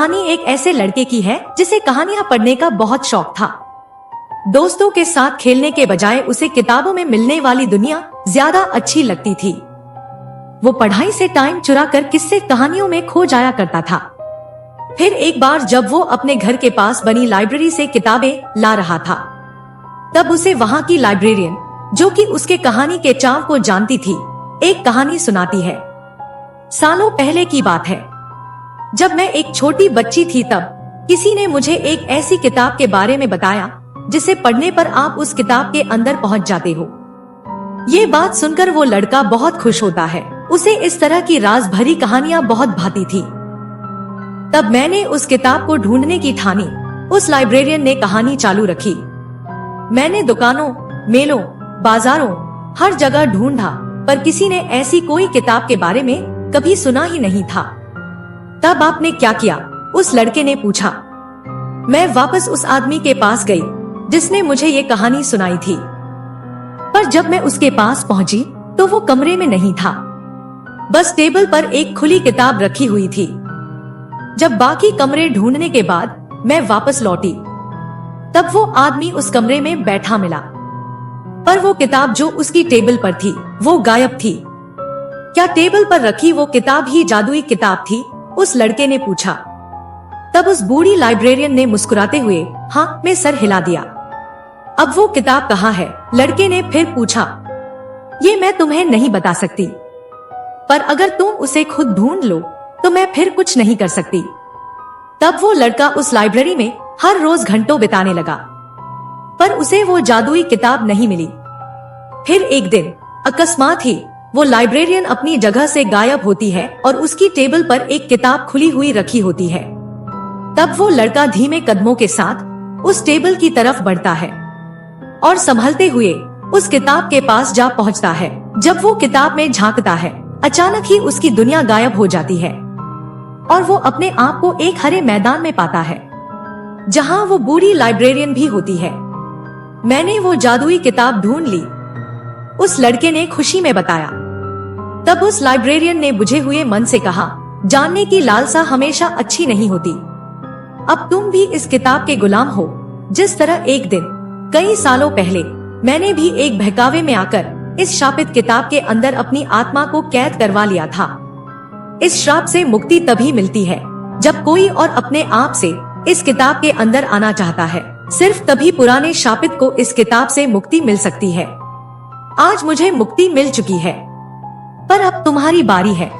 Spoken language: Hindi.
कहानी एक ऐसे लड़के की है जिसे कहानियां पढ़ने का बहुत शौक था। दोस्तों के साथ खेलने के बजाय उसे किताबों में मिलने वाली दुनिया ज्यादा अच्छी लगती थी। वो पढ़ाई से टाइम चुरा कर किस्से कहानियों में खो जाया करता था। फिर एक बार जब वो अपने घर के पास बनी लाइब्रेरी से किताबें ला रहा था, तब उसे वहाँ की लाइब्रेरियन, जो कि उसके कहानी के चाव को जानती थी, एक कहानी सुनाती है। सालों पहले की बात है, जब मैं एक छोटी बच्ची थी, तब किसी ने मुझे एक ऐसी किताब के बारे में बताया जिसे पढ़ने पर आप उस किताब के अंदर पहुंच जाते हो। ये बात सुनकर वो लड़का बहुत खुश होता है। उसे इस तरह की राज भरी कहानियां बहुत भाती थी। तब मैंने उस किताब को ढूंढने की ठानी। उस लाइब्रेरियन ने कहानी चालू रखी। मैंने दुकानों, मेलों, बाजारों, हर जगह ढूंढा, पर किसी ने ऐसी कोई किताब के बारे में कभी सुना ही नहीं था। तब आपने क्या किया? उस लड़के ने पूछा। मैं वापस उस आदमी के पास गई जिसने मुझे ये कहानी सुनाई थी, पर जब मैं उसके पास पहुंची तो वो कमरे में नहीं था। बस टेबल पर एक खुली किताब रखी हुई थी। जब बाकी कमरे ढूंढने के बाद मैं वापस लौटी, तब वो आदमी उस कमरे में बैठा मिला, पर वो किताब जो उसकी टेबल पर थी वो गायब थी। क्या टेबल पर रखी वो किताब ही जादुई किताब थी? उस लड़के ने पूछा। तब उस बूढ़ी लाइब्रेरियन ने मुस्कुराते हुए हाँ में सर हिला दिया। अब वो किताब कहाँ है? लड़के ने फिर पूछा। ये मैं तुम्हें नहीं बता सकती, पर अगर तुम उसे खुद ढूंढ लो तो मैं फिर कुछ नहीं कर सकती। तब वो लड़का उस लाइब्रेरी में हर रोज घंटों बिताने लगा, पर उसे वो जादुई किताब नहीं मिली। फिर एक दिन अकस्मात ही वो लाइब्रेरियन अपनी जगह से गायब होती है और उसकी टेबल पर एक किताब खुली हुई रखी होती है। तब वो लड़का धीमे कदमों के साथ उस टेबल की तरफ बढ़ता है और संभलते हुए उस किताब के पास जा पहुंचता है। जब वो किताब में झांकता है, अचानक ही उसकी दुनिया गायब हो जाती है और वो अपने आप को एक हरे मैदान में पाता है, जहां वो बूढ़ी लाइब्रेरियन भी होती है। मैंने वो जादुई किताब ढूंढ ली, उस लड़के ने खुशी में बताया। तब उस लाइब्रेरियन ने बुझे हुए मन से कहा, जानने की लालसा हमेशा अच्छी नहीं होती। अब तुम भी इस किताब के गुलाम हो। जिस तरह एक दिन कई सालों पहले मैंने भी एक बहकावे में आकर इस शापित किताब के अंदर अपनी आत्मा को कैद करवा लिया था। इस श्राप से मुक्ति तभी मिलती है जब कोई और अपने आप से इस किताब के अंदर आना चाहता है। सिर्फ तभी पुराने शापित को इस किताब से मुक्ति मिल सकती है। आज मुझे मुक्ति मिल चुकी है, पर अब तुम्हारी बारी है।